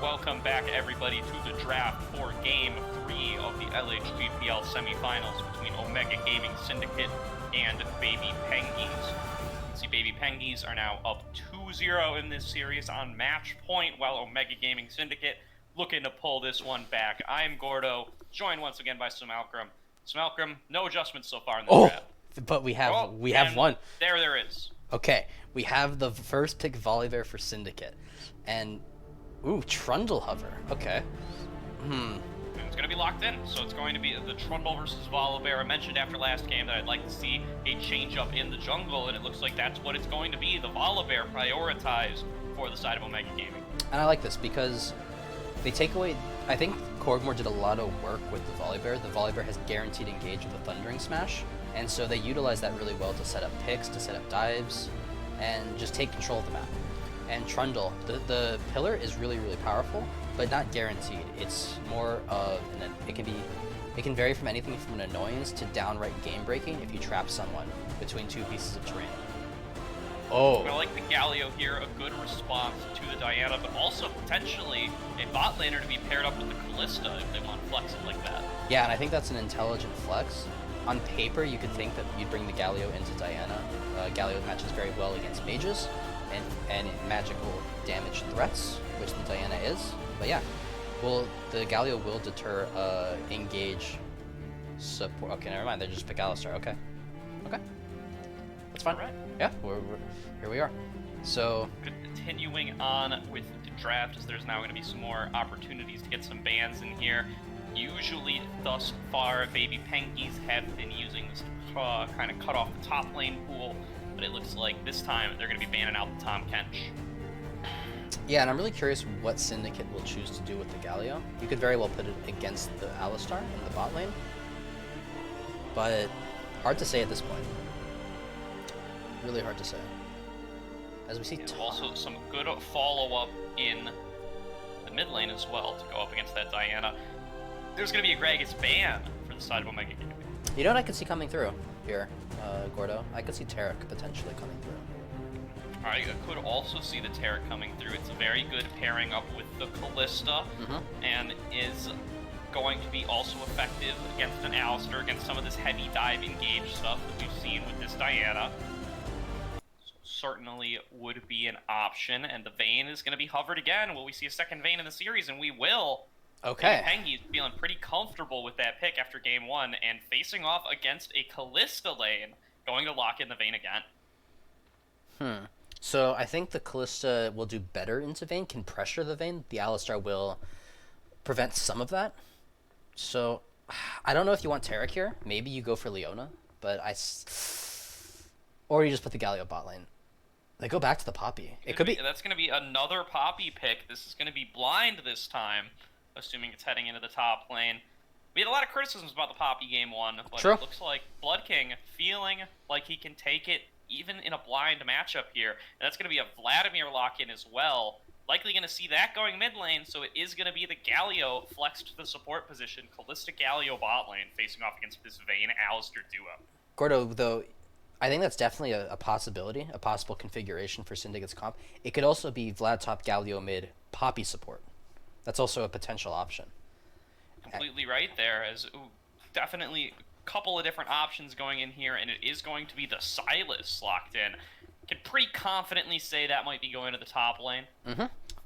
Welcome back, everybody, to the draft for Game 3 of the LHGPL semifinals between Omega Gaming Syndicate and Baby Pengies. See, Baby Pengies are now up 2-0 in this series on match point, while Omega Gaming Syndicate looking to pull this one back. I'm Gordo, joined once again by Smalcrum. Smalcrum, no adjustments so far in the draft. But we have one. There is. Okay, we have the first pick Volibear for Syndicate, and Trundle Hover. Okay. It's going to be locked in, so it's going to be the Trundle versus Volibear. I mentioned after last game that I'd like to see a change-up in the jungle, and it looks like that's what it's going to be. The Volibear prioritized for the side of Omega Gaming. And I like this because they take away... I think Korgmore did a lot of work with the Volibear. The Volibear has guaranteed engage with a Thundering Smash, and so they utilize that really well to set up picks, to set up dives, and just take control of the map. And Trundle, the pillar is really, really powerful, but not guaranteed. It's more of, it can vary from anything from an annoyance to downright game breaking if you trap someone between two pieces of terrain. I like the Galio here, a good response to the Diana, but also potentially a bot laner to be paired up with the Callista if they want to flex it like that. Yeah, and I think that's an intelligent flex. On paper, you could think that you'd bring the Galio into Diana. Galio matches very well against mages and magical damage threats, which the Diana is. But yeah, the Galio will deter engage support. Okay, never mind. They just pick Alistar. Okay, that's fine. All right. Yeah, here we are. So continuing on with the draft, as there's now going to be some more opportunities to get some bans in here. Usually, thus far, Baby Pengies have been using this to kind of cut off the top lane pool, but it looks like this time they're going to be banning out the Tom Kench. Yeah, and I'm really curious what Syndicate will choose to do with the Galio. You could very well put it against the Alistar in the bot lane, but hard to say at this point. Really hard to say. As we see, also some good follow-up in the mid lane as well to go up against that Diana. There's going to be a Gragas ban for the side of Omega Gaming. You know what I could see coming through here, Gordo? I could see Tarek potentially coming through. I could also see the Tarek coming through. It's a very good pairing up with the Callista, and is going to be also effective against an Alistar, against some of this heavy dive engage stuff that we've seen with this Diana. So certainly would be an option, and the Vayne is going to be hovered again. Will we see a second Vayne in the series? And we will. Okay. Pengies feeling pretty comfortable with that pick after game 1, and facing off against a Callista lane, going to lock in the Vayne again. So I think the Callista will do better into Vayne, can pressure the Vayne. The Alistar will prevent some of that. So I don't know if you want Tarek here. Maybe you go for Leona, but or you just put the Galio bot lane. They go back to the Poppy. It could be. That's going to be another Poppy pick. This is going to be blind this time, assuming it's heading into the top lane. We had a lot of criticisms about the Poppy game 1, but True. It looks like Blood King feeling like he can take it even in a blind matchup here. And that's going to be a Vladimir lock-in as well. Likely going to see that going mid lane, so it is going to be the Galio flexed to the support position, Callista Galio bot lane, facing off against this Vayne Alistar duo. Gordo, though, I think that's definitely a possibility, a possible configuration for Syndicate's comp. It could also be Vlad top Galio mid Poppy support. That's also a potential option. Completely right there, as definitely a couple of different options going in here, and it is going to be the Silas locked in. Can pretty confidently say that might be going to the top lane.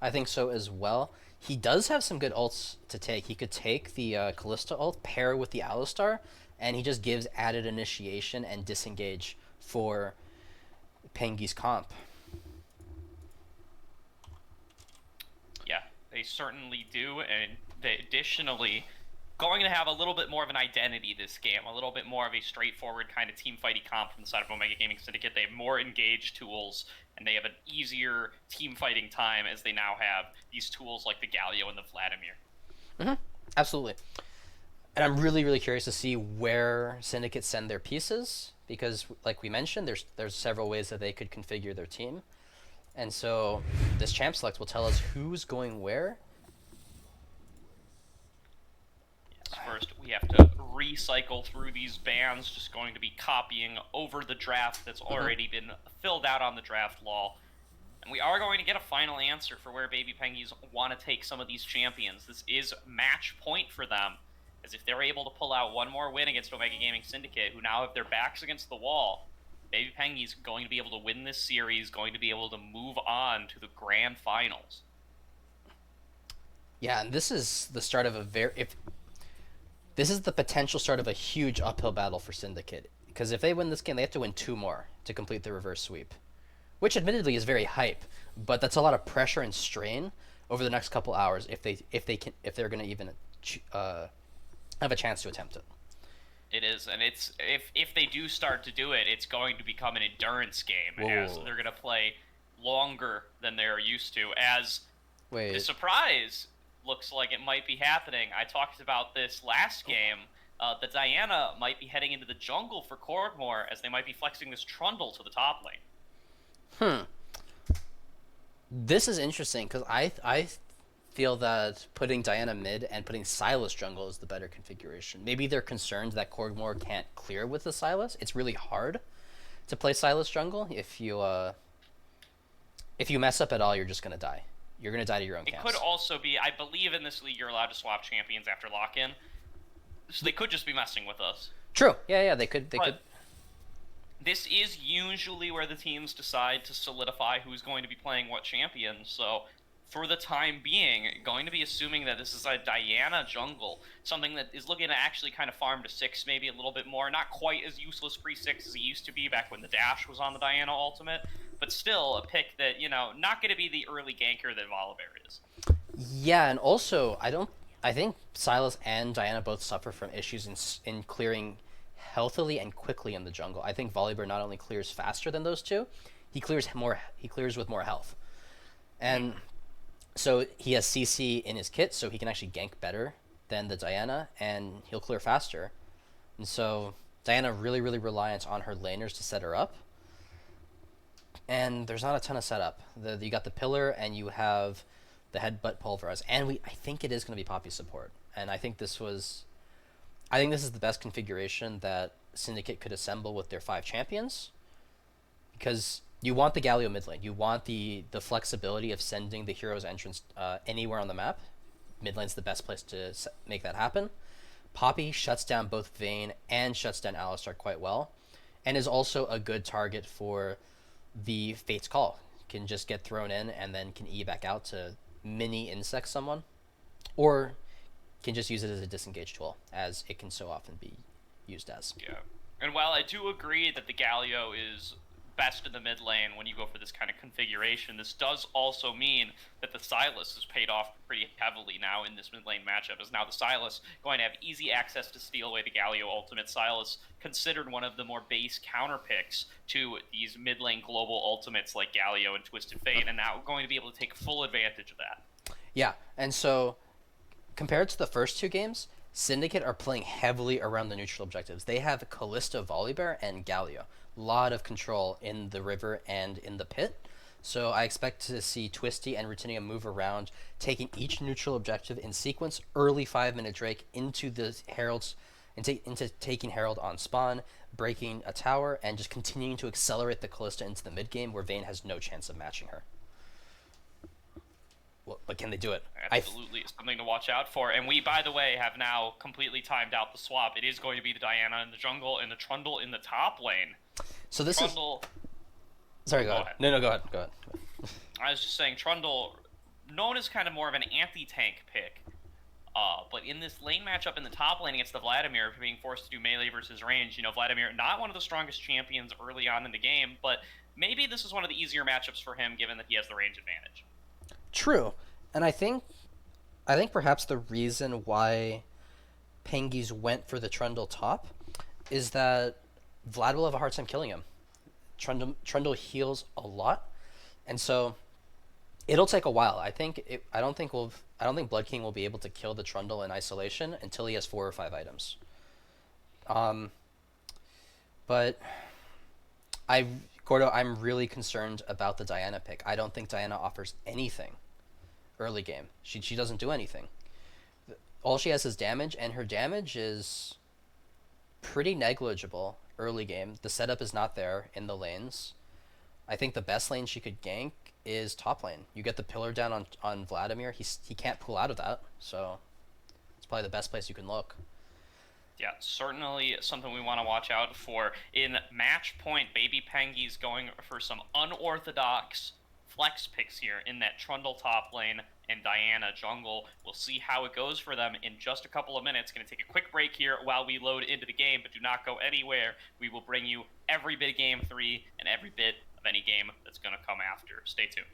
I think so as well. He does have some good ults to take. He could take the Callista ult, pair with the Alistar, and he just gives added initiation and disengage for Pengies comp. Yeah, they certainly do, and they additionally going to have a little bit more of an identity this game, a little bit more of a straightforward kind of team fighty comp from the side of Omega Gaming Syndicate. They have more engaged tools, and they have an easier team fighting time as they now have these tools like the Galio and the Vladimir. Absolutely. And I'm really, really curious to see where Syndicate send their pieces, because like we mentioned, there's several ways that they could configure their team. And so this champ select will tell us who's going where. First, we have to recycle through these bans, just going to be copying over the draft that's already been filled out on the draft wall. And we are going to get a final answer for where Baby Pengies want to take some of these champions. This is match point for them, as if they're able to pull out one more win against Omega Gaming Syndicate, who now have their backs against the wall, Baby Pengies going to be able to win this series, going to be able to move on to the grand finals. Yeah, and this is the start of a this is the potential start of a huge uphill battle for Syndicate. Because if they win this game, they have to win 2 more to complete the reverse sweep, which admittedly is very hype, but that's a lot of pressure and strain over the next couple hours if they're going to even have a chance to attempt it. It is, and it's if they do start to do it, it's going to become an endurance game. Whoa. As they're going to play longer than they're used to. As Wait. the surprise looks like it might be happening. I talked about this last game. The Diana might be heading into the jungle for Korgmore, as they might be flexing this Trundle to the top lane. This is interesting because I feel that putting Diana mid and putting Sylas jungle is the better configuration. Maybe they're concerned that Korgmore can't clear with the Sylas. It's really hard to play Sylas jungle. If you mess up at all, you're just gonna die. You're gonna die to your own camps. It could also be, I believe in this league you're allowed to swap champions after lock-in, so they could just be messing with us. True. Yeah, they could. This is usually where the teams decide to solidify who's going to be playing what champion, so for the time being, going to be assuming that this is a Diana jungle, something that is looking to actually kind of farm to 6 maybe a little bit more, not quite as useless pre-6 as it used to be back when the dash was on the Diana ultimate, but still a pick that, not going to be the early ganker that Volibear is. Yeah, and also, I think Sylas and Diana both suffer from issues in clearing healthily and quickly in the jungle. I think Volibear not only clears faster than those two, he clears with more health. And so he has CC in his kit, so he can actually gank better than the Diana, and he'll clear faster. And so Diana really, really reliant on her laners to set her up. And there's not a ton of setup. You got the pillar, and you have the headbutt pulverize, and I think it is going to be Poppy support. And I think this is the best configuration that Syndicate could assemble with their 5 champions, because you want the Galio mid lane. You want the flexibility of sending the hero's entrance anywhere on the map. Mid lane's the best place to make that happen. Poppy shuts down both Vayne and shuts down Alistar quite well, and is also a good target for the Fate's Call. Can just get thrown in and then can E back out to mini insect someone, or can just use it as a disengage tool, as it can so often be used as. Yeah, and while I do agree that the Galio is best in the mid lane when you go for this kind of configuration, this does also mean that the Sylas has paid off pretty heavily now in this mid lane matchup, as now the Sylas going to have easy access to steal away the Galio ultimate. Sylas considered one of the more base counter picks to these mid lane global ultimates like Galio and Twisted Fate, and now going to be able to take full advantage of that. Yeah, and so compared to the first 2 games, Syndicate are playing heavily around the neutral objectives. They have Kalista, Volibear, and Galio. Lot of control in the river and in the pit. So I expect to see Twisty and Rutinia move around, taking each neutral objective in sequence, early 5-minute Drake into the Heralds, into taking Herald on spawn, breaking a tower, and just continuing to accelerate the Kalista into the mid game where Vayne has no chance of matching her. Well, but can they do it? Absolutely, it's something to watch out for. And we, by the way, have now completely timed out the swap. It is going to be the Diana in the jungle and the Trundle in the top lane. So this Trundle... Sorry, go ahead. No, go ahead. I was just saying, Trundle, known as kind of more of an anti-tank pick, but in this lane matchup in the top lane against the Vladimir, being forced to do melee versus range, Vladimir, not one of the strongest champions early on in the game, but maybe this is one of the easier matchups for him, given that he has the range advantage. True, and I think perhaps the reason why Pengies went for the Trundle top is that Vlad will have a hard time killing him. Trundle heals a lot, and so it'll take a while. I don't think Blood King will be able to kill the Trundle in isolation until he has 4 or 5 items. But Gordo, I'm really concerned about the Diana pick. I don't think Diana offers anything early game. She doesn't do anything. All she has is damage, and her damage is pretty negligible early game. The setup is not there in the lanes. I think the best lane she could gank is top lane. You get the pillar down on Vladimir. He can't pull out of that, so it's probably the best place you can look. Yeah, certainly something we want to watch out for. In match point, Baby Pengies going for some unorthodox flex picks here in that Trundle top lane and Diana jungle. We'll see how it goes for them in just a couple of minutes. Going to take a quick break here while we load into the game, but do not go anywhere. We will bring you every bit of Game 3 and every bit of any game that's going to come after. Stay tuned.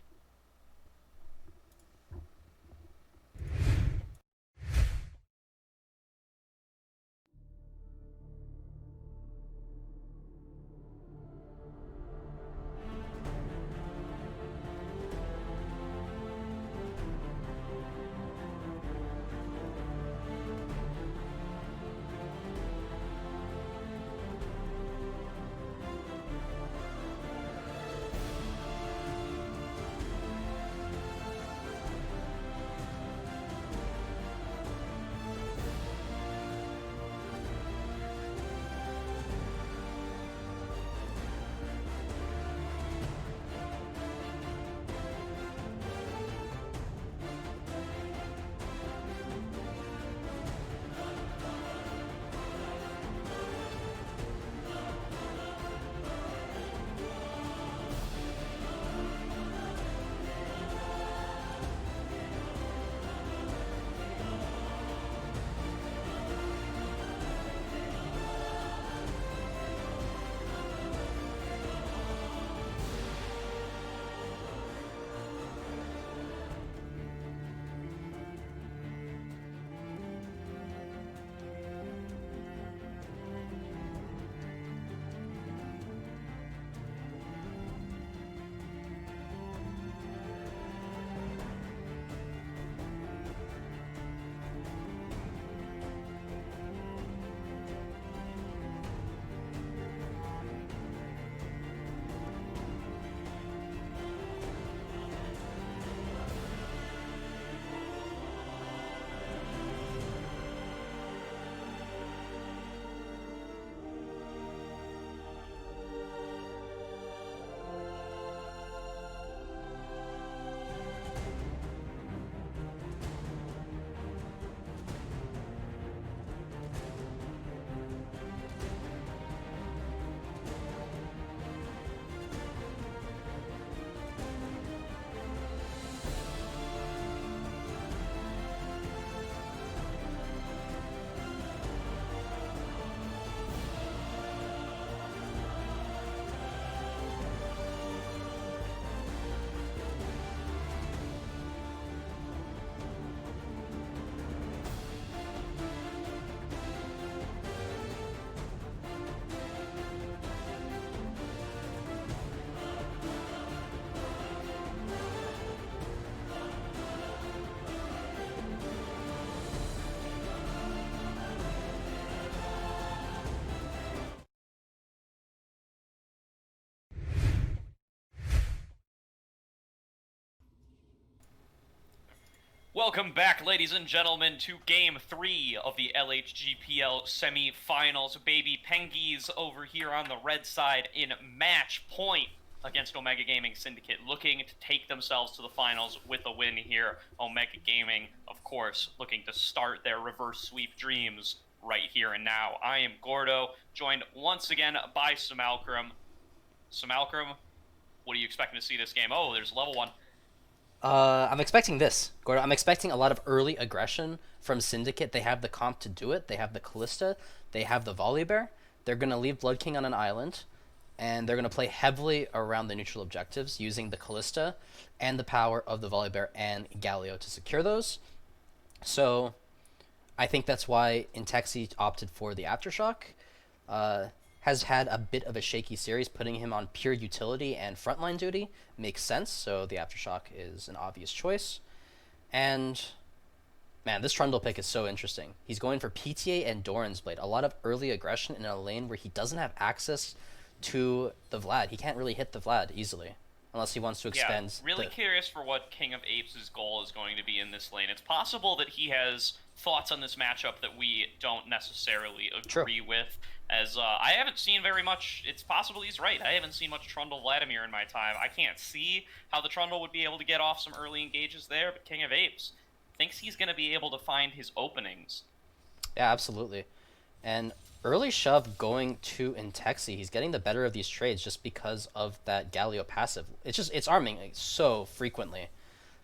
Welcome back, ladies and gentlemen, to Game 3 of the LHGPL semi-finals. Baby Pengies over here on the red side in match point against Omega Gaming Syndicate, looking to take themselves to the finals with a win here. Omega Gaming, of course, looking to start their reverse sweep dreams right here and now. I am Gordo, joined once again by Samalkram. Samalkram, what are you expecting to see this game? Oh, there's level 1. I'm expecting this, Gordon. I'm expecting a lot of early aggression from Syndicate. They have the comp to do it. They have the Callista. They have the Volibear. They're going to leave Blood King on an island, and they're going to play heavily around the neutral objectives using the Callista and the power of the Volibear and Galio to secure those. So I think that's why Intexi opted for the Aftershock. Has had a bit of a shaky series, putting him on pure utility and frontline duty makes sense, so the Aftershock is an obvious choice. And man, this Trundle pick is so interesting. He's going for PTA and Doran's Blade, a lot of early aggression in a lane where he doesn't have access to the Vlad. He can't really hit the Vlad easily, unless he wants to Yeah, expend. really curious for what King of Apes' goal is going to be in this lane. It's possible that he has thoughts on this matchup that we don't necessarily agree with, as I haven't seen very much. It's possible he's right. I haven't seen much Trundle Vladimir in my time. I can't see how the Trundle would be able to get off some early engages there, but King of Apes thinks he's going to be able to find his openings. Yeah, absolutely. And early shove going to Intexi, he's getting the better of these trades just because of that Galio passive. It's arming like, so frequently,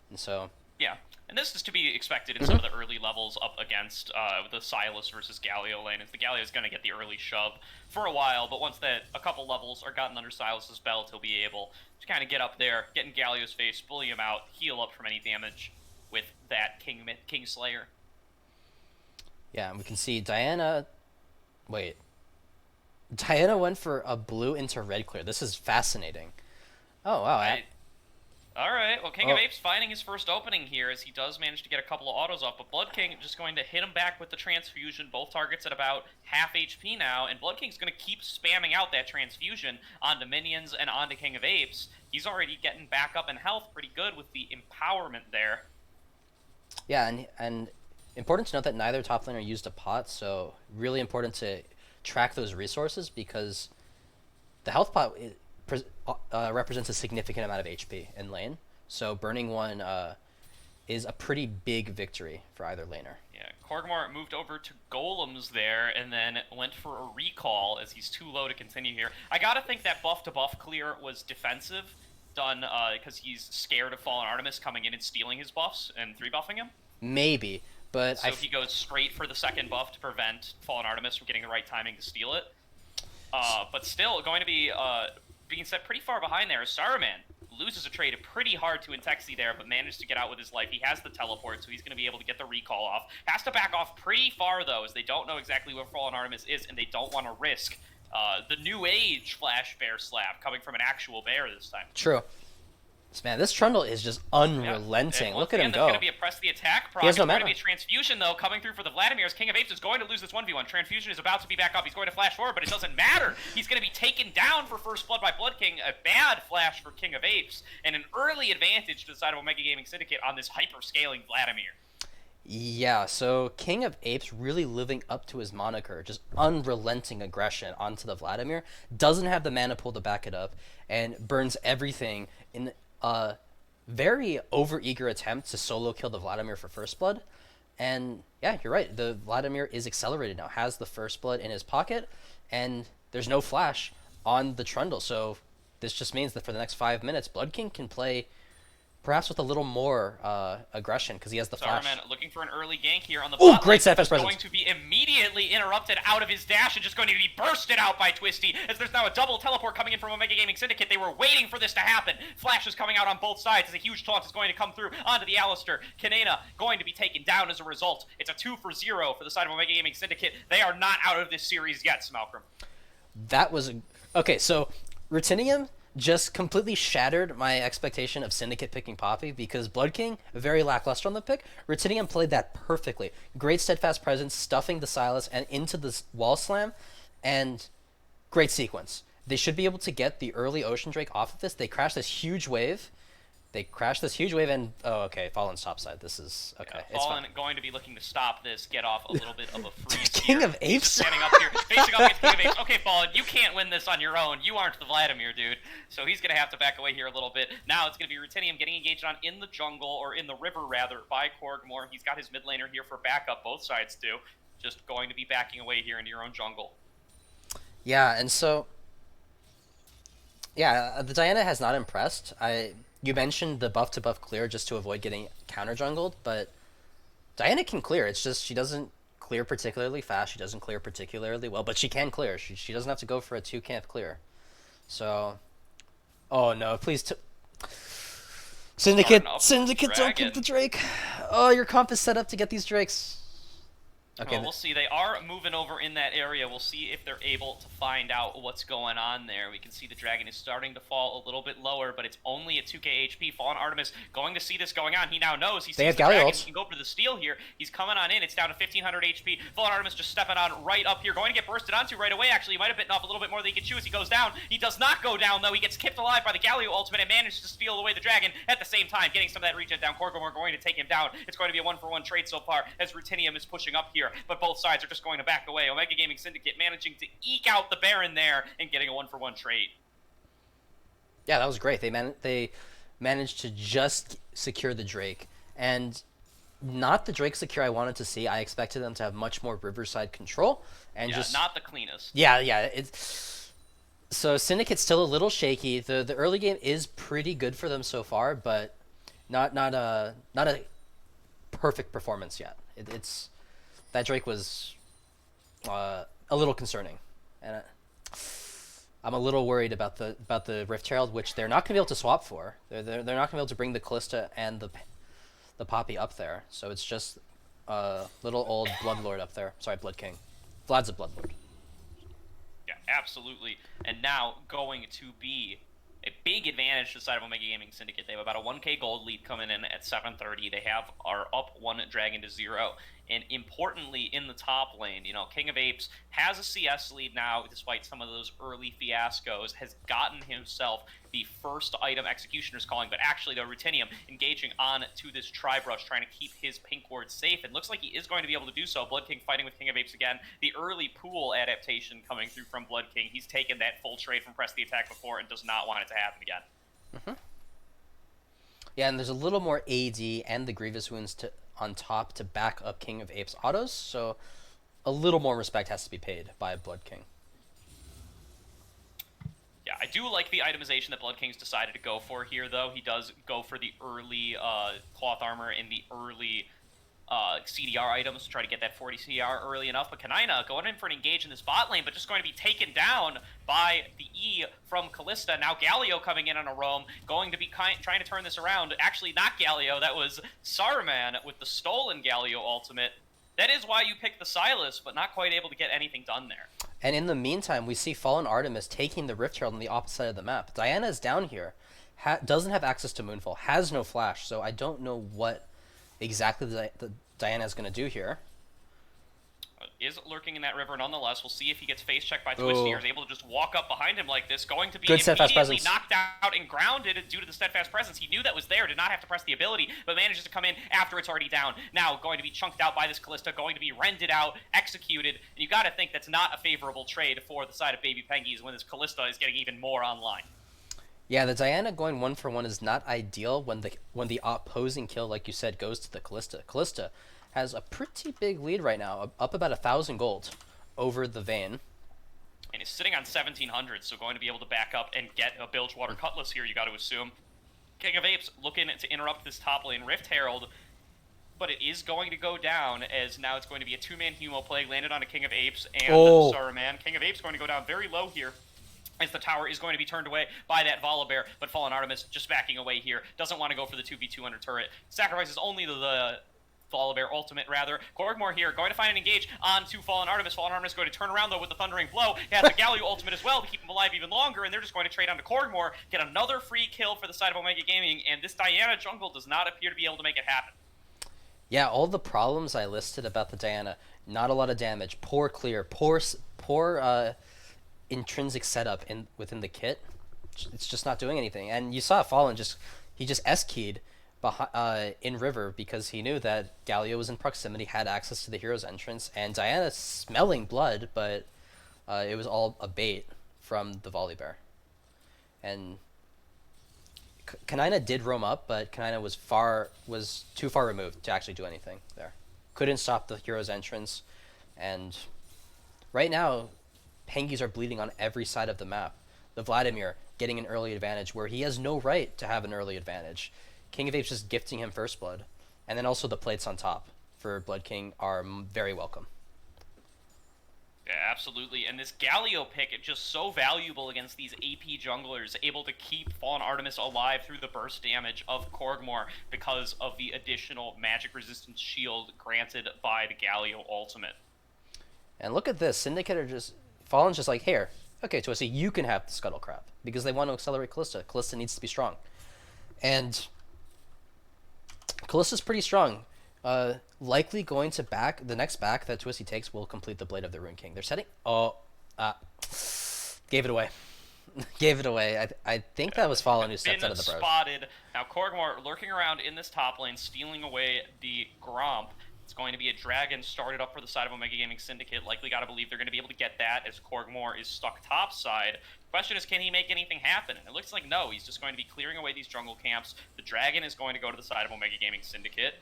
and so yeah. And this is to be expected in some of the early levels up against the Silas versus Galio lane. As the Galio is going to get the early shove for a while, but once that a couple levels are gotten under Silas's belt, he'll be able to kind of get up there, get in Galio's face, bully him out, heal up from any damage with that King Slayer. Yeah, and we can see Diana. Wait, Diana went for a blue into red clear. This is fascinating. Oh wow! All right, well, King of Apes finding his first opening here as he does manage to get a couple of autos off, but Blood King just going to hit him back with the transfusion, both targets at about half HP now, and Blood King's going to keep spamming out that transfusion onto minions and onto King of Apes. He's already getting back up in health pretty good with the empowerment there. Yeah, and important to note that neither top laner used a pot, so really important to track those resources because the health pot represents a significant amount of HP in lane, so burning one is a pretty big victory for either laner. Yeah, Korgmor moved over to Golems there and then went for a recall as he's too low to continue here. I gotta think that buff-to-buff clear was defensive, done because he's scared of Fallen Artemis coming in and stealing his buffs and 3-buffing him. Maybe, but so he goes straight for the second buff to prevent Fallen Artemis from getting the right timing to steal it. But still, going to be being set pretty far behind there. Saruman loses a trade pretty hard to Intexi there, but managed to get out with his life. He has the teleport, so he's going to be able to get the recall off. Has to back off pretty far, though, as they don't know exactly where Fallen Artemis is, and they don't want to risk the new age Flash Bear Slap coming from an actual bear this time. True. Man, this Trundle is just unrelenting. Yeah. Look at him go. There's going to be a press the attack proc. He has no It's going to mana. be a transfusion, though, coming through for the Vladimirs. King of Apes is going to lose this 1v1. Transfusion is about to be back up. He's going to flash forward, but it doesn't matter. He's going to be taken down for first blood by Blood King. A bad flash for King of Apes, and an early advantage to the side of Omega Gaming Syndicate on this hyper-scaling Vladimir. Yeah, so King of Apes really living up to his moniker, just unrelenting aggression onto the Vladimir, doesn't have the mana pool to back it up, and burns everything in very overeager attempt to solo kill the Vladimir for first blood. And yeah, you're right, the Vladimir is accelerated now, has the first blood in his pocket, and there's no flash on the Trundle, so this just means that for the next 5 minutes, Blood King can play perhaps with a little more aggression because he has the flash. Saruman looking for an early gank here on the Oh, bot great lane. steadfast presence. Going to be immediately interrupted out of his dash and just going to be bursted out by Twisty as there's now a double teleport coming in from Omega Gaming Syndicate. They were waiting for this to happen. Flash is coming out on both sides as a huge taunt is going to come through onto the Alistair. Kanena going to be taken down as a result. It's a 2-for-0 for the side of Omega Gaming Syndicate. They are not out of this series yet, Smalcolm. That was... Okay, so Rutinium just completely shattered my expectation of Syndicate picking Poppy because Blood King, very lackluster on the pick. Rutinium played that perfectly. Great steadfast presence, stuffing the Silas and into the wall slam, and great sequence. They should be able to get the early Ocean Drake off of this. They crashed this huge wave. And... Oh, okay, Fallen's topside. This is... Okay, yeah, it's Fallen fine. going to be looking to stop this, get off a little bit of a freeze King here. of Apes? Standing up here, facing up against King of Apes. Okay, Fallen, you can't win this on your own. You aren't the Vladimir, dude. So he's going to have to back away here a little bit. Now it's going to be Rutinium getting engaged on in the jungle, or in the river, rather, by Korgmor. He's got his mid laner here for backup. Both sides do. Just going to be backing away here into your own jungle. Yeah, and so... Yeah, the Diana has not impressed. You mentioned the buff-to-buff clear just to avoid getting counter-jungled, but Diana can clear. It's just she doesn't clear particularly fast. She doesn't clear particularly well, but she can clear. She doesn't have to go for a 2-camp clear. So... Oh, no, please... Syndicate, don't get the Drake. Oh, your comp is set up to get these Drakes. Okay. Well, we'll see. They are moving over in that area. We'll see if they're able to find out what's going on there. We can see the dragon is starting to fall a little bit lower, but it's only at 2k HP. Fallen Artemis going to see this going on. He now knows. He sees the dragon. He can go for the steal here. He's coming on in. It's down to 1500 HP. Fallen Artemis just stepping on right up here. Going to get bursted onto right away, actually. He might have bitten off a little bit more than he could chew as he goes down. He does not go down, though. He gets kept alive by the Galio ultimate and manages to steal away the dragon at the same time, getting some of that regen down. Korgomor going to take him down. It's going to be a 1-for-1 trade so far as Rutinium is pushing up here, but both sides are just going to back away. Omega Gaming Syndicate managing to eke out the Baron there and getting a 1-for-1 trade. Yeah, that was great. They managed to just secure the Drake, and not the Drake secure I wanted to see. I expected them to have much more Riverside control, and yeah, just not the cleanest. Yeah. So Syndicate's still a little shaky. The early game is pretty good for them so far, but not a perfect performance yet. It's that Drake was a little concerning, and I'm a little worried about the Rift Herald, which they're not going to be able to swap for. They're not going to be able to bring the Callista and the Poppy up there. So it's just little old Bloodlord up there. Sorry, Blood King. Vlad's a Bloodlord. Yeah, absolutely. And now going to be a big advantage to the side of Omega Gaming Syndicate. They have about a 1k gold lead coming in at 730. They are up 1 dragon to 0. And importantly, in the top lane, King of Apes has a CS lead now, despite some of those early fiascos, has gotten himself the first item Executioner's calling, but actually, though, Rutinium engaging on to this Tri-Brush, trying to keep his pink ward safe, and looks like he is going to be able to do so. Blood King fighting with King of Apes again. The early pool adaptation coming through from Blood King. He's taken that full trade from Press the Attack before and does not want it to happen again. Mm-hmm. Yeah, and there's a little more AD and the Grievous Wounds on top to back up King of Apes autos, so a little more respect has to be paid by Blood King. Yeah, I do like the itemization that Blood King's decided to go for here, though. He does go for the early cloth armor and the early CDR items to try to get that 40 CDR early enough, but Kanina going in for an engage in this bot lane, but just going to be taken down by the E from Callista. Now Galio coming in on a roam, going to be trying to turn this around. Actually, not Galio, that was Saruman with the stolen Galio ultimate. That is why you picked the Silas, but not quite able to get anything done there. And in the meantime, we see Fallen Artemis taking the Rift Herald on the opposite side of the map. Diana is down here, doesn't have access to Moonfall, has no flash, so I don't know what exactly the Diana is going to do here. Is lurking in that river nonetheless. We'll see if he gets face checked by Twisty or is able to just walk up behind him like this. Going to be good immediately knocked out and grounded due to the steadfast presence. He knew that was there, did not have to press the ability, but manages to come in after it's already down. Now going to be chunked out by this Callista, going to be rended out, executed, and you got to think that's not a favorable trade for the side of Baby Pengies when this Callista is getting even more online. Yeah, the Diana going 1-for-1 is not ideal when the opposing kill, like you said, goes to the Callista. Callista has a pretty big lead right now, up about 1,000 gold over the Vayne. And is sitting on 1,700, so going to be able to back up and get a Bilgewater Cutlass here, you got to assume. King of Apes looking to interrupt this top lane Rift Herald, but it is going to go down, as now it's going to be a 2-man Humo Plague landed on a King of Apes and Saruman. King of Apes going to go down very low here, as the tower is going to be turned away by that Volibear, but Fallen Artemis just backing away here. Doesn't want to go for the 2v2 turret. Sacrifices only the Volibear ultimate, rather. Korgmor here, going to find an engage onto Fallen Artemis. Fallen Artemis going to turn around, though, with the Thundering Blow. He has the Galio ultimate as well to keep him alive even longer, and they're just going to trade on to Korgmor, get another free kill for the side of Omega Gaming, and this Diana jungle does not appear to be able to make it happen. Yeah, all the problems I listed about the Diana, not a lot of damage, poor clear, poor intrinsic setup within the kit. It's just not doing anything. And you saw Fallen he just S-keyed in river because he knew that Galio was in proximity, had access to the hero's entrance, and Diana smelling blood, but it was all a bait from the Volibear. And Kanina did roam up, but Kanina was too far removed to actually do anything there. Couldn't stop the hero's entrance, and right now Pengies are bleeding on every side of the map. The Vladimir getting an early advantage where he has no right to have an early advantage. King of Apes just gifting him first blood. And then also the plates on top for Blood King are very welcome. Yeah, absolutely. And this Galio pick is just so valuable against these AP junglers, able to keep Fallen Artemis alive through the burst damage of Korgmor because of the additional magic resistance shield granted by the Galio ultimate. And look at this. Syndicate are just... Fallen's just like, here. Okay, Twisty, you can have the Scuttle Crab. Because they want to accelerate Callista. Callista needs to be strong. And Callista's pretty strong. Likely going to back... The next back that Twisty takes will complete the Blade of the Rune King. They're setting... Oh. Gave it away. Gave it away. I think that was Fallen who stepped out of the brush. Spotted. Now Korgmor lurking around in this top lane, stealing away the Gromp. It's going to be a dragon started up for the side of Omega Gaming Syndicate. Likely got to believe they're going to be able to get that as Korgmor is stuck topside. Question is, can he make anything happen? And it looks like no. He's just going to be clearing away these jungle camps. The dragon is going to go to the side of Omega Gaming Syndicate.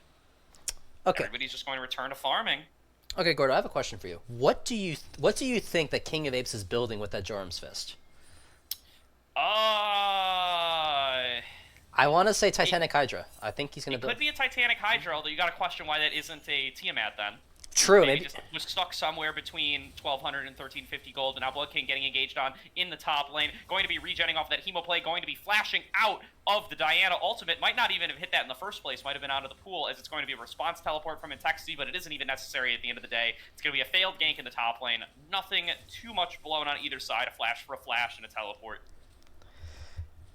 Okay. Everybody's just going to return to farming. Okay, Gordo, I have a question for you. What do you think that King of Apes is building with that Jorum's Fist? I want to say Titanic Hydra. I think he's going to build... It could be a Titanic Hydra, although you got to question why that isn't a Tiamat then. True, maybe just was stuck somewhere between 1,200 and 1,350 gold, and now Blood King getting engaged on in the top lane. Going to be regenning off that Hemo play, going to be flashing out of the Diana ultimate. Might not even have hit that in the first place, might have been out of the pool, as it's going to be a response teleport from Intexi, but it isn't even necessary at the end of the day. It's going to be a failed gank in the top lane. Nothing too much blown on either side. A flash for a flash and a teleport.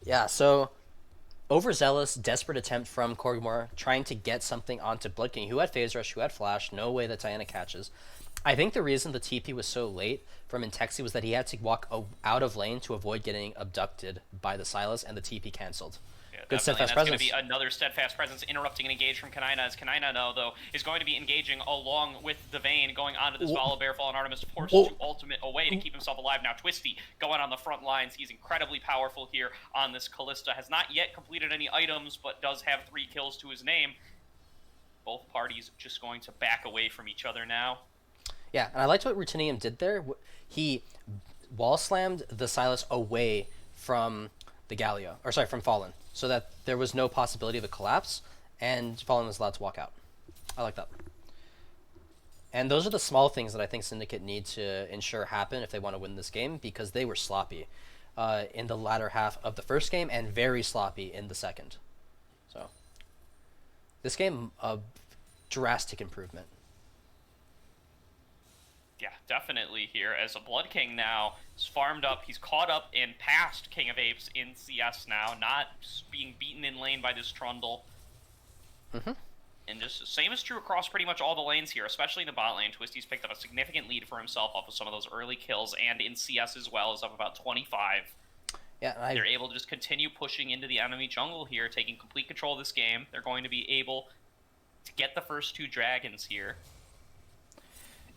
Yeah, so... Overzealous, desperate attempt from Korgmor, trying to get something onto Blood King, who had Phase Rush, who had Flash, no way that Diana catches. I think the reason the TP was so late from Intexi was that he had to walk out of lane to avoid getting abducted by the Sylas, and the TP cancelled. Yeah, good steadfast presence. presence. That's going to be another steadfast presence interrupting an engage from Kanina, as Kanina, though, is going to be engaging along with the Vayne, going onto this Volibear. Fallen Artemis forced to ultimate away to keep himself alive. Now Twisty going on the front lines. He's incredibly powerful here on this Callista. Has not yet completed any items, but does have 3 kills to his name. Both parties just going to back away from each other now. Yeah, and I liked what Rutinium did there. He wall slammed the Sylas away from the Galio, or sorry, from Fallen, so that there was no possibility of a collapse, and Fallen was allowed to walk out. I like that. And those are the small things that I think Syndicate need to ensure happen if they want to win this game, because they were sloppy in the latter half of the first game and very sloppy in the second. So this game, a drastic improvement. Yeah, definitely here, as a Blood King now is farmed up. He's caught up and past King of Apes in CS now, not being beaten in lane by this Trundle. And just the same is true across pretty much all the lanes here, especially in the bot lane. Twisty's picked up a significant lead for himself off of some of those early kills, and in CS as well is up about 25. Yeah, they're able to just continue pushing into the enemy jungle here, taking complete control of this game. They're going to be able to get the first 2 dragons here.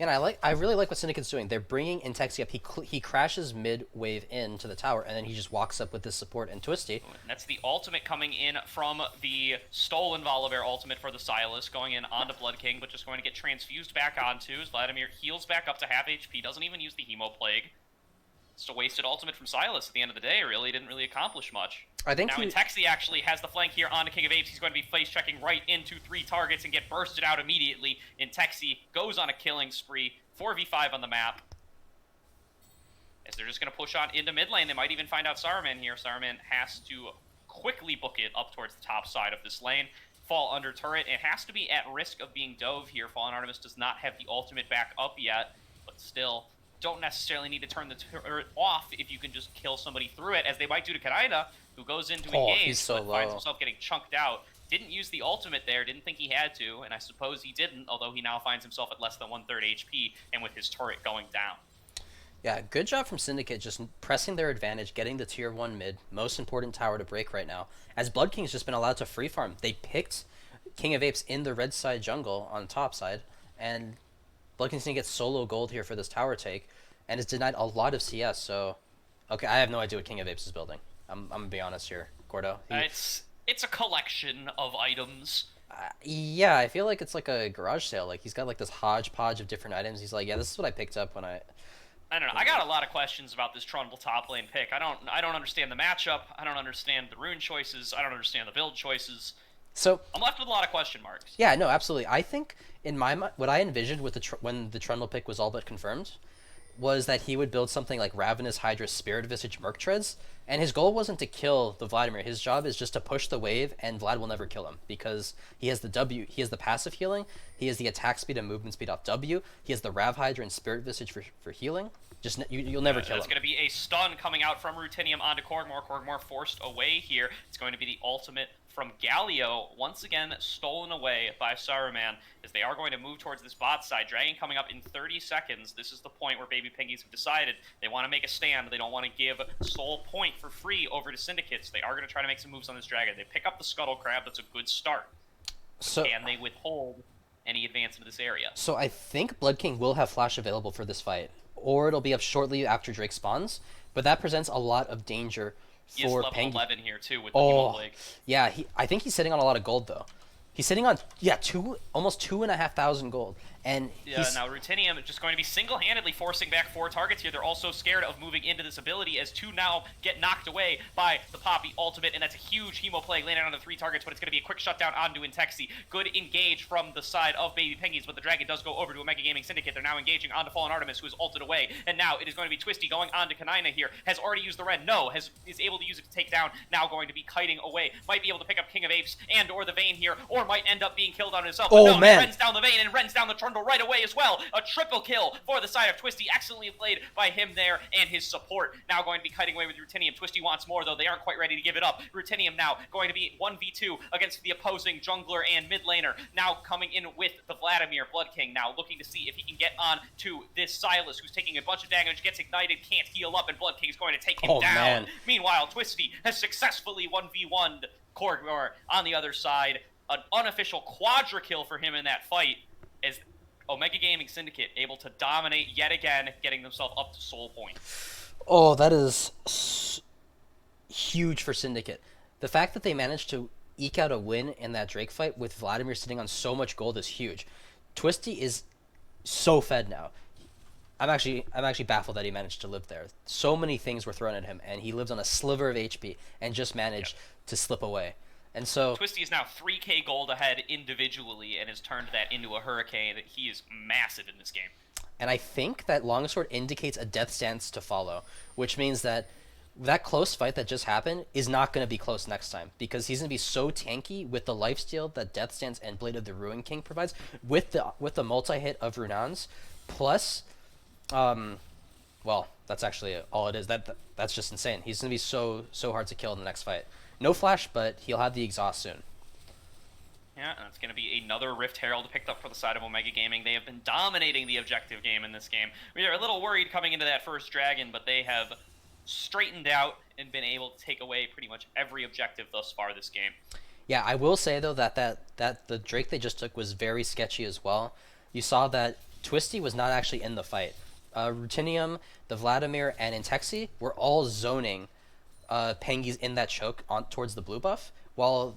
And I really like what Syndicate's doing. They're bringing Intexi up. He crashes mid wave into the tower, and then he just walks up with his support and Twisty. And that's the ultimate coming in from the stolen Volibear ultimate for the Sylas, going in onto Blood King, but just going to get transfused back onto as Vladimir heals back up to half HP, doesn't even use the Hemo Plague. It's a wasted ultimate from Sylas at the end of the day, really. Didn't really accomplish much. I think now Intexi actually has the flank here onto King of Apes. He's going to be face checking right into 3 targets and get bursted out immediately. Intexi goes on a killing spree, 4v5 on the map. As they're just going to push on into mid lane. They might even find out Saruman here. Saruman has to quickly book it up towards the top side of this lane. Fall under turret. It has to be at risk of being dove here. Fallen Artemis does not have the ultimate back up yet, but still don't necessarily need to turn the turret off if you can just kill somebody through it, as they might do to Karaina, who goes into engage, but finds himself getting chunked out. Didn't use the ultimate there, didn't think he had to, and I suppose he didn't, although he now finds himself at less than 1/3 HP, and with his turret going down. Yeah, good job from Syndicate, just pressing their advantage, getting the tier 1 mid, most important tower to break right now, as Blood King's just been allowed to free farm. They picked King of Apes in the red side jungle on top side, and Blood King's gonna get solo gold here for this tower take, and it's denied a lot of CS, so... Okay, I have no idea what King of Apes is building. I'm gonna be honest here, Gordo. It's a collection of items. Yeah, I feel like it's like a garage sale. Like, he's got like this hodgepodge of different items. He's like, yeah, this is what I picked up when I don't know. I got a lot of questions about this Trundle top lane pick. I don't understand the matchup. I don't understand the rune choices. I don't understand the build choices. So I'm left with a lot of question marks. Yeah, no, absolutely. I think in my mind, what I envisioned with when the Trundle pick was all but confirmed, was that he would build something like Ravenous Hydra Spirit Visage Merc Treads, and his goal wasn't to kill the Vladimir. His job is just to push the wave, and Vlad will never kill him because he has the W, he has the passive healing, he has the attack speed and movement speed off W, he has the Rav Hydra and Spirit Visage for healing. You'll never kill him. It's going to be a stun coming out from Rutinium onto Korgmor. Korgmor forced away here. It's going to be the ultimate from Galio, once again stolen away by Saruman, as they are going to move towards this bot side. Dragon coming up in 30 seconds. This is the point where Baby Pengies have decided they want to make a stand. They don't want to give Soul Point for free over to Syndicates. They are going to try to make some moves on this Dragon. They pick up the Scuttle Crab. That's a good start. And they withhold any advance into this area. So I think Blood King will have Flash available for this fight, or it'll be up shortly after Drake spawns, but that presents a lot of danger for Pengies. He is level 11 here, too, with the Hemo Plague. Yeah, I think he's sitting on a lot of gold, though. He's sitting on, almost 2,500 gold. And now Rutinium is just going to be single-handedly forcing back 4 targets here. They're also scared of moving into this ability as 2 now get knocked away by the Poppy ultimate, and that's a huge Hemo Plague landing on the 3 targets, but it's going to be a quick shutdown onto Intexi. Good engage from the side of Baby Pengies, but the Dragon does go over to Omega Gaming Syndicate. They're now engaging onto Fallen Artemis, who is ulted away, and now it is going to be Twisty going on to Kanina here. Has already used the Ren. No, is able to use it to take down. Now going to be kiting away. Might be able to pick up King of Apes and or the Vayne here, or might end up being killed on himself. But no, man. He rends down the Vayne and rends down the Trundle right away as well. A triple kill for the side of Twisty. Excellently played by him there and his support. Now going to be kiting away with Rutinium. Twisty wants more, though. They aren't quite ready to give it up. Rutinium now going to be 1v2 against the opposing jungler and mid laner. Now coming in with the Vladimir. Blood King now looking to see if he can get on to this Silas, who's taking a bunch of damage, gets ignited, can't heal up, and Blood King is going to take him down. Man. Meanwhile, Twisty has successfully 1v1'd Korgmor on the other side. An unofficial quadra kill for him in that fight, as Omega Gaming Syndicate able to dominate yet again, getting themselves up to Soul Point. Oh, that is huge for Syndicate. The fact that they managed to eke out a win in that Drake fight with Vladimir sitting on so much gold is huge. Twisty is so fed now. I'm actually baffled that he managed to live there. So many things were thrown at him, and he lives on a sliver of HP and just managed to slip away. And so Twisty is now 3k gold ahead individually and has turned that into a hurricane. He is massive in this game. And I think that Longsword indicates a death stance to follow, which means that that close fight that just happened is not going to be close next time, because he's going to be so tanky with the lifesteal that Death Stance and Blade of the Ruin King provides, with the multi-hit of Runans, plus, well, that's actually all it is. That's just insane. He's going to be so hard to kill in the next fight. No flash, but he'll have the exhaust soon. Yeah, and it's going to be another Rift Herald picked up for the side of Omega Gaming. They have been dominating the objective game in this game. We are a little worried coming into that first Dragon, but they have straightened out and been able to take away pretty much every objective thus far this game. Yeah, I will say, though, that the Drake they just took was very sketchy as well. You saw that Twisty was not actually in the fight. Rutinium, the Vladimir, and Intexi were all zoning Pengies in that choke towards the blue buff, while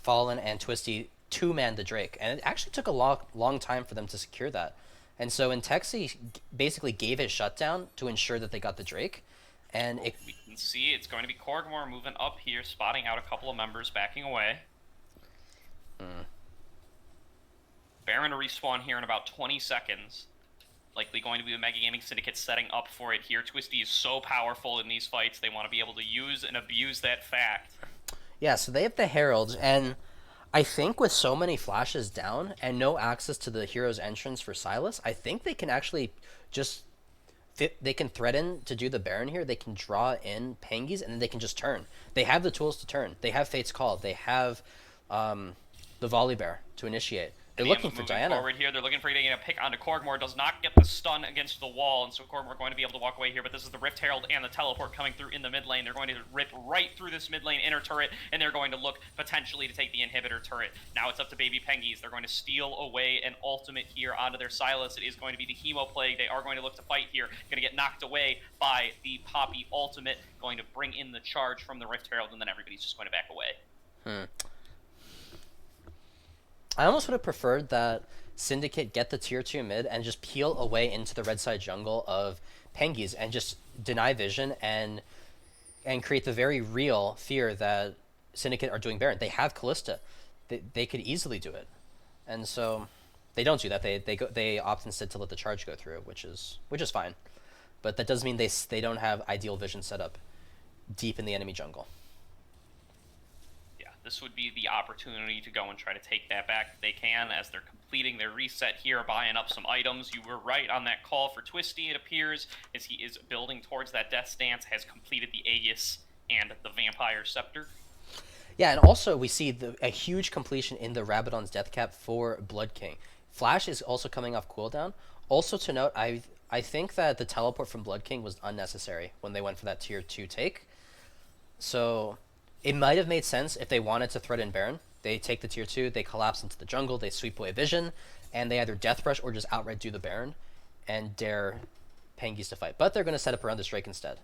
Fallen and Twisty two-manned the Drake. And it actually took a long time for them to secure that. And so Intexi basically gave his shutdown to ensure that they got the Drake. And we can see it's going to be Korgmor moving up here, spotting out a couple of members, backing away. Baron to respawn here in about 20 seconds. Likely going to be the Mega Gaming Syndicate setting up for it here. Twisty is so powerful in these fights, they want to be able to use and abuse that fact. Yeah, so they have the Heralds, and I think with so many flashes down and no access to the hero's entrance for Silas, I think they can actually just they can threaten to do the Baron here. They can draw in Pengies, and then they can just turn. They have the tools to turn. They have Fate's Call. They have the Volley Bear to initiate. They're looking for Diana. Forward here. They're looking for getting a pick onto Korgmor. Does not get the stun against the wall, and so Korgmor going to be able to walk away here. But this is the Rift Herald and the Teleport coming through in the mid lane. They're going to rip right through this mid lane inner turret, and they're going to look potentially to take the inhibitor turret. Now it's up to Baby Pengies. They're going to steal away an ultimate here onto their Silas. It is going to be the Hemo Plague. They are going to look to fight here. Going to get knocked away by the Poppy ultimate. Going to bring in the charge from the Rift Herald, and then everybody's just going to back away. I almost would have preferred that Syndicate get the tier 2 mid and just peel away into the red side jungle of Pengies and just deny vision and create the very real fear that Syndicate are doing Baron. They have Callista. They could easily do it. And so they don't do that. They opt instead to let the charge go through, which is fine. but that does mean they don't have ideal vision set up deep in the enemy jungle. Yeah, this would be the opportunity to go and try to take that back if they can, as they're completing their reset here, buying up some items. You were right on that call for Twisty, it appears, as he is building towards that Death Dance, has completed the Aegis and the Vampire Scepter. Yeah, and also we see a huge completion in the Rabadon's Death Cap for Blood King. Flash is also coming off cooldown. Also to note, I think that the teleport from Blood King was unnecessary when they went for that tier 2 take. So it might have made sense if they wanted to thread in Baron. They take the tier 2, they collapse into the jungle, they sweep away vision, and they either Death Rush or just outright do the Baron and dare Pengies to fight. But they're going to set up around this Drake instead.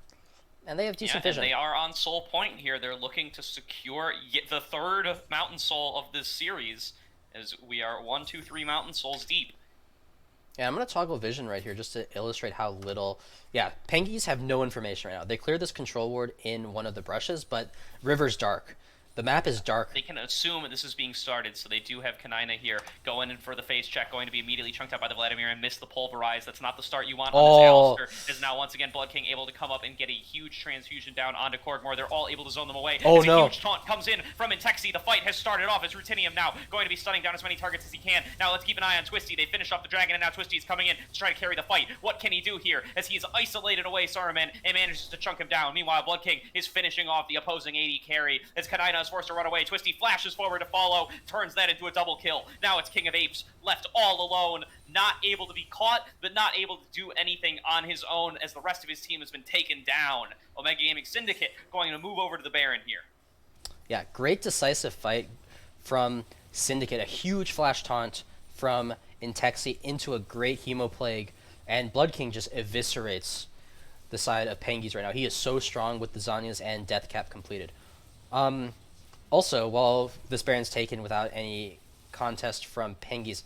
And they have decent vision. And they are on Soul Point here. They're looking to secure the third Mountain Soul of this series, as we are 1, 2, 3 Mountain Souls deep. Yeah, I'm going to toggle vision right here just to illustrate how little... Yeah, Pengies have no information right now. They cleared this control ward in one of the brushes, but River's dark. The map is dark. They can assume this is being started, so they do have Kanina here going in for the face check, going to be immediately chunked out by the Vladimir and miss the pulverize. That's not the start you want on this Alistar. Is now once again Blood King able to come up and get a huge transfusion down onto Korgmore. They're all able to zone them away. Oh, as no. A huge taunt comes in from Intexi. The fight has started off as Rutinium now going to be stunning down as many targets as he can. Now let's keep an eye on Twisty. They finish off the dragon, and now Twisty is coming in to try to carry the fight. What can he do here as he is isolated away Saruman and manages to chunk him down? Meanwhile, Blood King is finishing off the opposing AD carry as Kanina is forced to run away. Twisty flashes forward to follow, turns that into a double kill. Now it's King of Apes left all alone, not able to be caught, but not able to do anything on his own as the rest of his team has been taken down. Omega Gaming Syndicate going to move over to the Baron here. Yeah, great decisive fight from Syndicate. A huge flash taunt from Intexi into a great Hemo Plague, and Blood King just eviscerates the side of Pengies right now. He is so strong with the Zanyas and Death Cap completed. Also, while this Baron's taken without any contest from Pengies,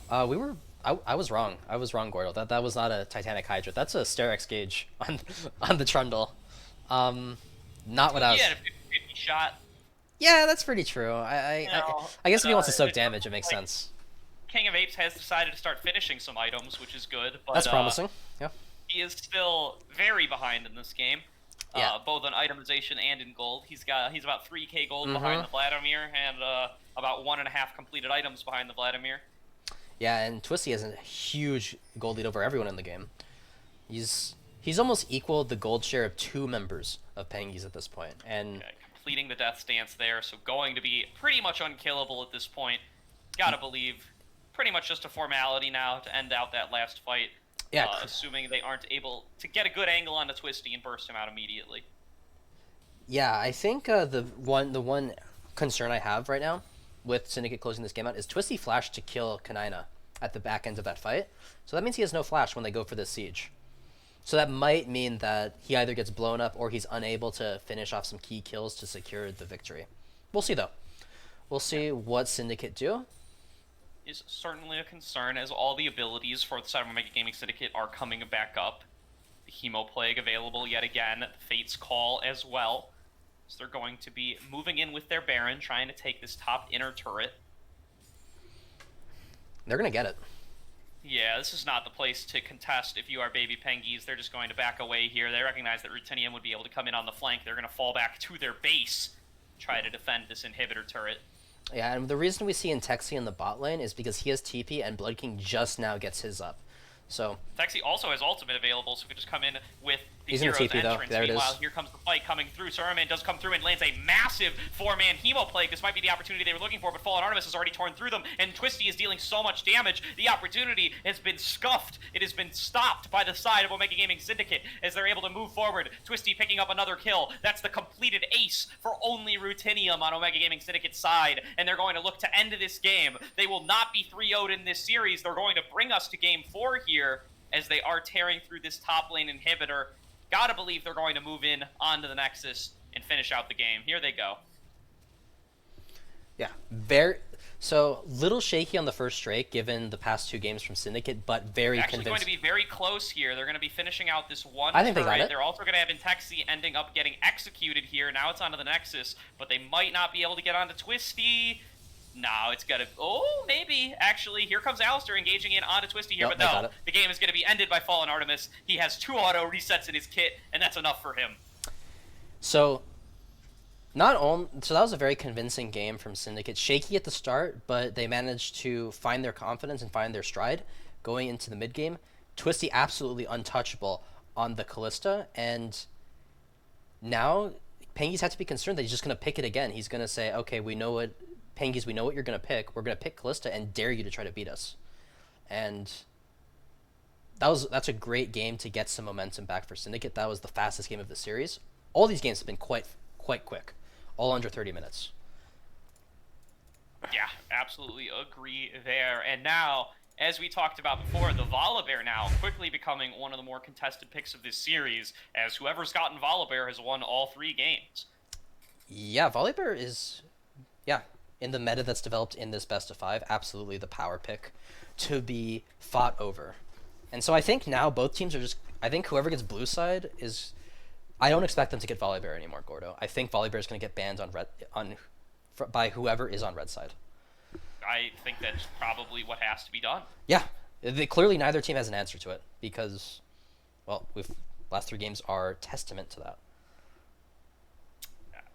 I was wrong. I was wrong, Gordo. That was not a Titanic Hydra. That's a Sterex gauge on the Trundle. Not what I was... Yeah, 50 shot. Yeah, that's pretty true. I guess if he wants to soak damage, it makes like, sense. King of Apes has decided to start finishing some items, which is good. But, that's promising, yeah. He is still very behind in this game. Yeah. Both on itemization and in gold. He's about 3k gold behind the Vladimir, and about 1.5 completed items behind the Vladimir. Yeah, and Twisty has a huge gold lead over everyone in the game. He's almost equal the gold share of 2 members of Pengies at this point. And completing the Death Stance there, so going to be pretty much unkillable at this point. Gotta believe, pretty much just a formality now to end out that last fight. Yeah, assuming they aren't able to get a good angle on the Twisty and burst him out immediately. Yeah, I think the one concern I have right now with Syndicate closing this game out is Twisty flashed to kill Kanina at the back end of that fight. So that means he has no flash when they go for this siege. So that might mean that he either gets blown up or he's unable to finish off some key kills to secure the victory. We'll see, though. We'll see what Syndicate do. Is certainly a concern, as all the abilities for the side of Omega Gaming Syndicate are coming back up. The Hemo Plague available yet again, Fate's Call as well. So they're going to be moving in with their Baron, trying to take this top inner turret. They're going to get it. Yeah, this is not the place to contest if you are Baby Pengies. They're just going to back away here. They recognize that Rutinium would be able to come in on the flank. They're going to fall back to their base, try to defend this inhibitor turret. Yeah, and the reason we see Intexi in the bot lane is because he has TP and Blood King just now gets his up. So Intexi also has ultimate available, so we can just come in with the he's hero's TP, entrance. though. There Meanwhile, it is. Here comes the fight coming through. Saruman does come through and lands a massive 4-man Hemo Plague. This might be the opportunity they were looking for, but Fallen Artemis has already torn through them, and Twisty is dealing so much damage. The opportunity has been scuffed. It has been stopped by the side of Omega Gaming Syndicate as they're able to move forward. Twisty picking up another kill. That's the completed ace for only Rutinium on Omega Gaming Syndicate's side, and they're going to look to end this game. They will not be 3-0'd in this series. They're going to bring us to Game 4 here, as they are tearing through this top lane inhibitor. Gotta believe they're going to move in onto the Nexus and finish out the game. Here they go. Yeah, so little shaky on the first strike given the past 2 games from Syndicate, but very actually convinced. Going to be very close here. They're going to be finishing out this one I think turret. they got it. They're also going to have Intexi ending up getting executed here. Now it's onto the Nexus, but they might not be able to get onto Twisty. No, it's gonna. Oh, maybe. Actually, here comes Alistair engaging in onto Twisty here, Nope, but they got no. it. The game is gonna be ended by Fallen Artemis. He has 2 auto resets in his kit, and that's enough for him. So so that was a very convincing game from Syndicate. Shaky at the start, but they managed to find their confidence and find their stride going into the mid game. Twisty absolutely untouchable on the Callista, and now Pengies had to be concerned that he's just going to pick it again. He's going to say, okay, we know what Pengies, we know what you're going to pick. We're going to pick Callista and dare you to try to beat us. And that's a great game to get some momentum back for Syndicate. That was the fastest game of the series. All these games have been quite quick, all under 30 minutes. Yeah, absolutely agree there. And now, as we talked about before, the Volibear now quickly becoming one of the more contested picks of this series, as whoever's gotten Volibear has won all 3 games. Yeah, Volibear is, in the meta that's developed in this best of 5, absolutely the power pick to be fought over. And so I think now both teams are I think whoever gets blue side is, I don't expect them to get Volibear anymore, Gordo. I think Volibear is going to get banned by whoever is on red side. I think that's probably what has to be done. Yeah, clearly neither team has an answer to it because, well, last 3 games are testament to that.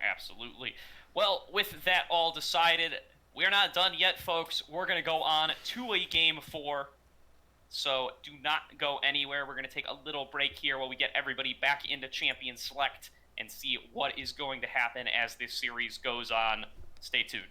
Absolutely. Well, with that all decided, we're not done yet, folks. We're going to go on to a game 4. So do not go anywhere. We're going to take a little break here while we get everybody back into Champion Select and see what is going to happen as this series goes on. Stay tuned.